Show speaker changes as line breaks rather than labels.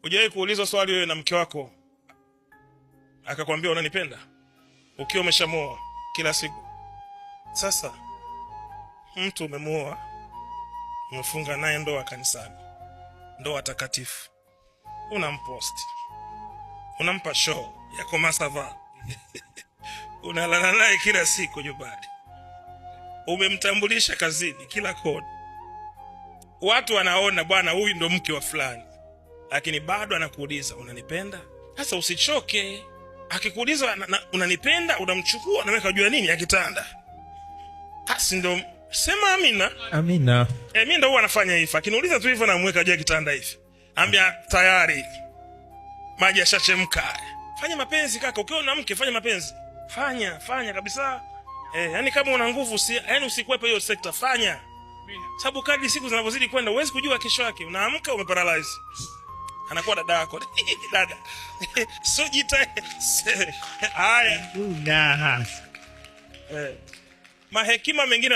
Hujawahi kuulizwa swali wewe na mke wako akakwambia unanipenda ukiwa umeshamuoa kila siku? Sasa mtu umemuoa, umefunga naye ndoa kanisani, ndoa takatifu, unampost, unampa show ya komasava unalala naye kila siku nyumbani, umemtambulisha kazini kila kona, watu wanaona bwana huyu ndo mke wa fulani, lakini bado anakuuliza unanipenda? Sasa usichoke. Akikuuliza unanipenda, unamchukua unaweka juu ya nini ya kitanda. Basi ndo sema amina.
Amina.
Mimi ndo huwa nafanya hivi. Akiniuliza tu hivyo namweka juu ya kitanda hivi. Ambia tayari maji yashachemka. Fanya mapenzi kaka, ukiwa na mke fanya mapenzi. Fanya kabisa. Yani kama una nguvu yani usikwepe hiyo sekta, fanya. Sababu kadri siku zinavyozidi kwenda huwezi kujua kesho yake. Unaamka umeparalyze. Anakuwa dada yako. Dada. So jita. Haya.
Mahekima
mengine